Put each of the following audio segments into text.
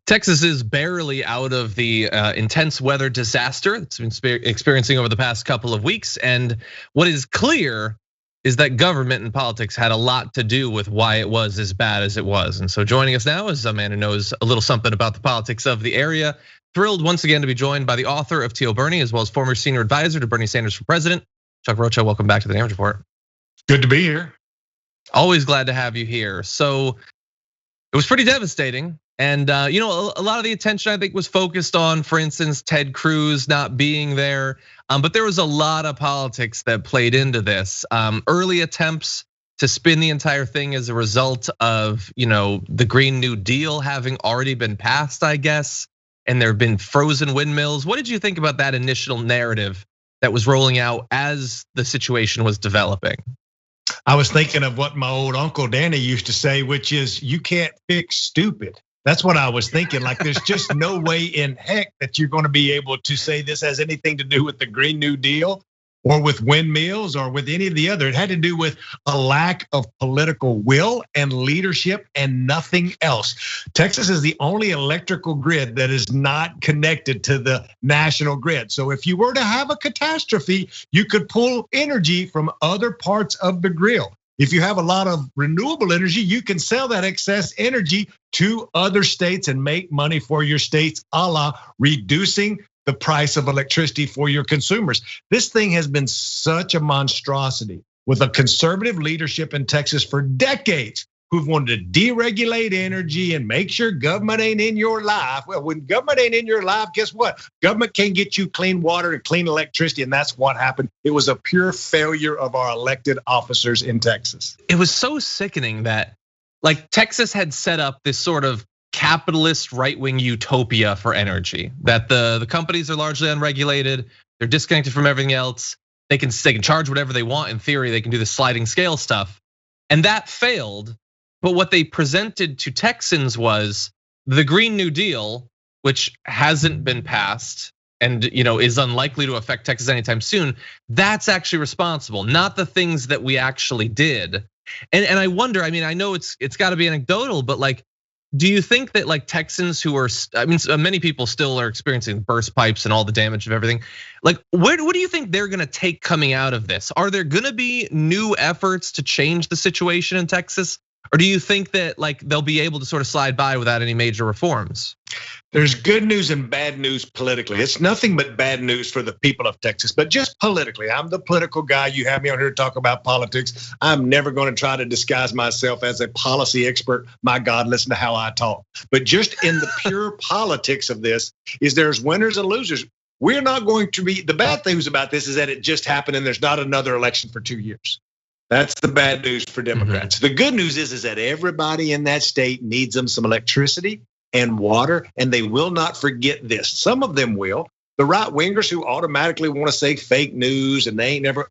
Texas is barely out of the intense weather disaster it's been experiencing over the past couple of weeks. And what is clear is that government and politics had a lot to do with why it was as bad as it was. And so joining us now is a man who knows a little something about the politics of the area. Thrilled once again to be joined by the author of T.O. Bernie, as well as former senior advisor to Bernie Sanders for president, Chuck Rocha. Welcome back to the Damage Report. Good to be here. Always glad to have you here. So it was pretty devastating. And a lot of the attention I think was focused on, for instance, Ted Cruz not being there. But there was a lot of politics that played into this. Early attempts to spin the entire thing as a result of, the Green New Deal having already been passed, I guess. And there have been frozen windmills. What did you think about that initial narrative that was rolling out as the situation was developing? I was thinking of what my old Uncle Danny used to say, which is, you can't fix stupid. That's what I was thinking. Like, there's just no way in heck that you're going to be able to say this has anything to do with the Green New Deal or with windmills or with any of the other. It had to do with a lack of political will and leadership and nothing else. Texas is the only electrical grid that is not connected to the national grid. So if you were to have a catastrophe, you could pull energy from other parts of the grid. If you have a lot of renewable energy, you can sell that excess energy to other states and make money for your states, a la reducing the price of electricity for your consumers. This thing has been such a monstrosity with a conservative leadership in Texas for decades who've wanted to deregulate energy and make sure government ain't in your life. Well, when government ain't in your life, guess what? Government can't get you clean water and clean electricity, and that's what happened. It was a pure failure of our elected officers in Texas. It was so sickening that, like, Texas had set up this sort of capitalist right-wing utopia for energy, that the companies are largely unregulated, they're disconnected from everything else. They can charge whatever they want in theory, they can do the sliding scale stuff. And that failed. But what they presented to Texans was the Green New Deal, which hasn't been passed and is unlikely to affect Texas anytime soon. That's actually responsible, not the things that we actually did. And I wonder, I know it's got to be anecdotal, but like, do you think that like Texans who are, many people still are experiencing burst pipes and all the damage of everything. Like, what do you think they're gonna take coming out of this? Are there gonna be new efforts to change the situation in Texas? Or do you think that like they'll be able to sort of slide by without any major reforms? There's good news and bad news politically. It's nothing but bad news for the people of Texas, but just politically. I'm the political guy. You have me on here to talk about politics. I'm never going to try to disguise myself as a policy expert. My God, listen to how I talk. But just in the pure politics of this, is there's winners and losers. We're not going to be, the bad things about this is that it just happened and there's not another election for 2 years. That's the bad news for Democrats. The good news is that everybody in that state needs them some electricity and water, and they will not forget this. Some of them will. The right wingers who automatically want to say fake news and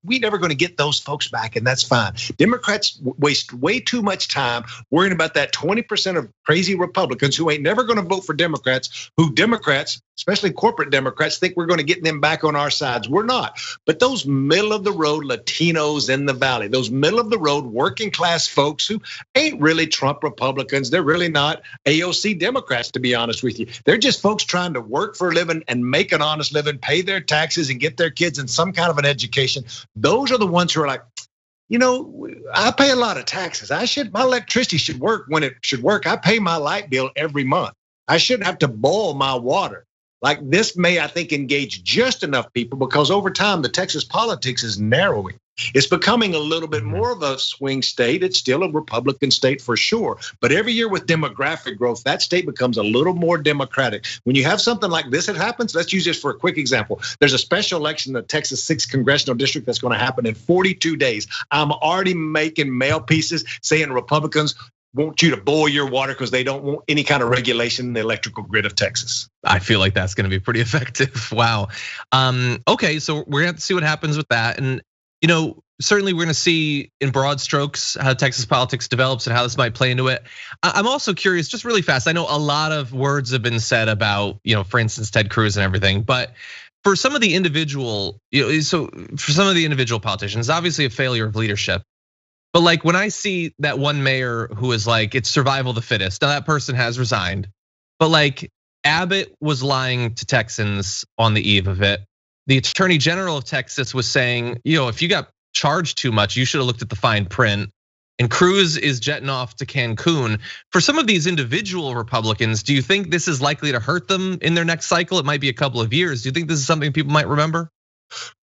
we never going to get those folks back, and that's fine. Democrats waste way too much time worrying about that 20% of crazy Republicans who ain't never going to vote for Democrats, who Democrats, especially corporate Democrats, think we're going to get them back on our sides. We're not. But those middle of the road Latinos in the valley, those middle of the road working class folks who ain't really Trump Republicans, they're really not AOC Democrats, to be honest with you. They're just folks trying to work for a living and make an honest living, pay their taxes and get their kids in some kind of an education. Those are the ones who are like, I pay a lot of taxes. My electricity should work when it should work. I pay my light bill every month. I shouldn't have to boil my water. Like, this may, I think, engage just enough people, because over time, the Texas politics is narrowing. It's becoming a little bit more of a swing state. It's still a Republican state for sure. But every year with demographic growth, that state becomes a little more Democratic. When you have something like this that happens, let's use this for a quick example. There's a special election in the Texas 6th congressional district that's going to happen in 42 days. I'm already making mail pieces saying Republicans want you to boil your water because they don't want any kind of regulation in the electrical grid of Texas. I feel like that's going to be pretty effective. Wow. Okay, so we're going to have to see what happens with that. And certainly we're going to see in broad strokes how Texas politics develops and how this might play into it. I'm also curious, just really fast. I know a lot of words have been said about, for instance, Ted Cruz and everything, but for some of the individual, for some of the individual politicians, obviously a failure of leadership. But like when I see that one mayor who is like, it's survival of the fittest. Now that person has resigned. But like Abbott was lying to Texans on the eve of it. The Attorney General of Texas was saying, if you got charged too much, you should have looked at the fine print. And Cruz is jetting off to Cancun. For some of these individual Republicans, do you think this is likely to hurt them in their next cycle? It might be a couple of years. Do you think this is something people might remember?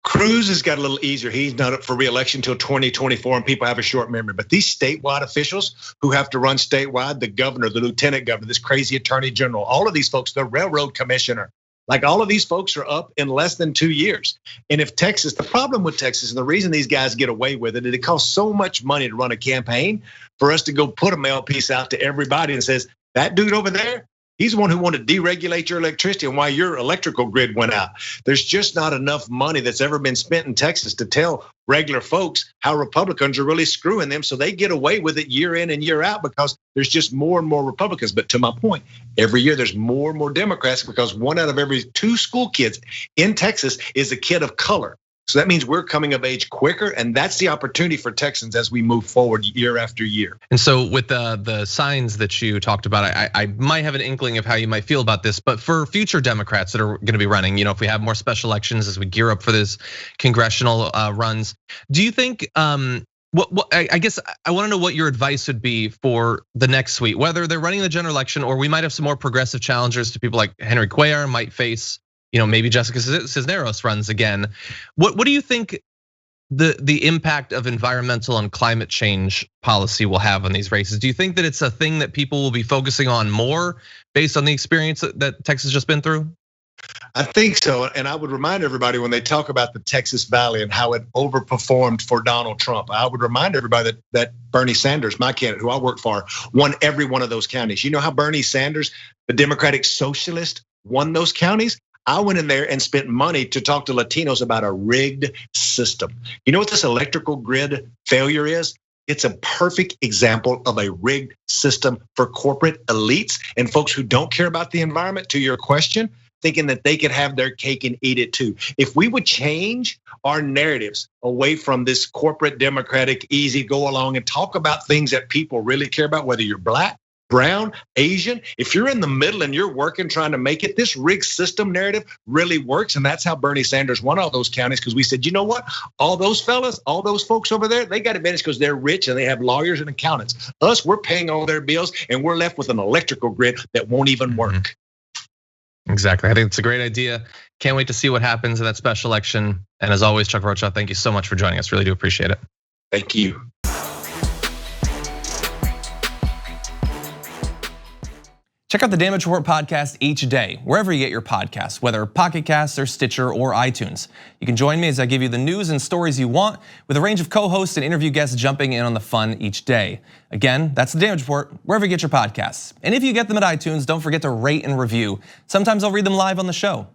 Cruz has got a little easier. He's not up for re-election until 2024, and people have a short memory. But these statewide officials who have to run statewide, the governor, the lieutenant governor, this crazy attorney general, all of these folks, the railroad commissioner, like all of these folks are up in less than 2 years. And if Texas, the problem with Texas, and the reason these guys get away with it, is it costs so much money to run a campaign for us to go put a mail piece out to everybody and says, that dude over there, he's the one who wanted to deregulate your electricity and why your electrical grid went out. There's just not enough money that's ever been spent in Texas to tell regular folks how Republicans are really screwing them. So they get away with it year in and year out because there's just more and more Republicans. But to my point, every year there's more and more Democrats because 1 out of every 2 school kids in Texas is a kid of color. So that means we're coming of age quicker, and that's the opportunity for Texans as we move forward year after year. And so with the signs that you talked about, I might have an inkling of how you might feel about this, but for future Democrats that are gonna be running, if we have more special elections as we gear up for this congressional runs, do you think, I guess I wanna know what your advice would be for the next suite, whether they're running the general election or we might have some more progressive challengers to people like Henry Cuellar might face, maybe Jessica Cisneros runs again. What do you think the impact of environmental and climate change policy will have on these races? Do you think that it's a thing that people will be focusing on more based on the experience that Texas has just been through? I think so, and I would remind everybody when they talk about the Texas Valley and how it overperformed for Donald Trump, I would remind everybody that Bernie Sanders, my candidate who I worked for, won every one of those counties. You know how Bernie Sanders, the Democratic Socialist, won those counties? I went in there and spent money to talk to Latinos about a rigged system. You know what this electrical grid failure is? It's a perfect example of a rigged system for corporate elites and folks who don't care about the environment, to your question, thinking that they could have their cake and eat it too. If we would change our narratives away from this corporate Democratic easy go along and talk about things that people really care about, whether you're black, brown, Asian, if you're in the middle and you're working trying to make it, this rigged system narrative really works. And that's how Bernie Sanders won all those counties, because we said, you know what? All those fellas, all those folks over there, they got advantage because they're rich and they have lawyers and accountants. Us, we're paying all their bills and we're left with an electrical grid that won't even work. Exactly. I think it's a great idea. Can't wait to see what happens in that special election. And as always, Chuck Rocha, thank you so much for joining us. Really do appreciate it. Thank you. Check out the Damage Report podcast each day, wherever you get your podcasts, whether Pocket Casts or Stitcher or iTunes. You can join me as I give you the news and stories you want, with a range of co-hosts and interview guests jumping in on the fun each day. Again, that's the Damage Report, wherever you get your podcasts. And if you get them at iTunes, don't forget to rate and review. Sometimes I'll read them live on the show.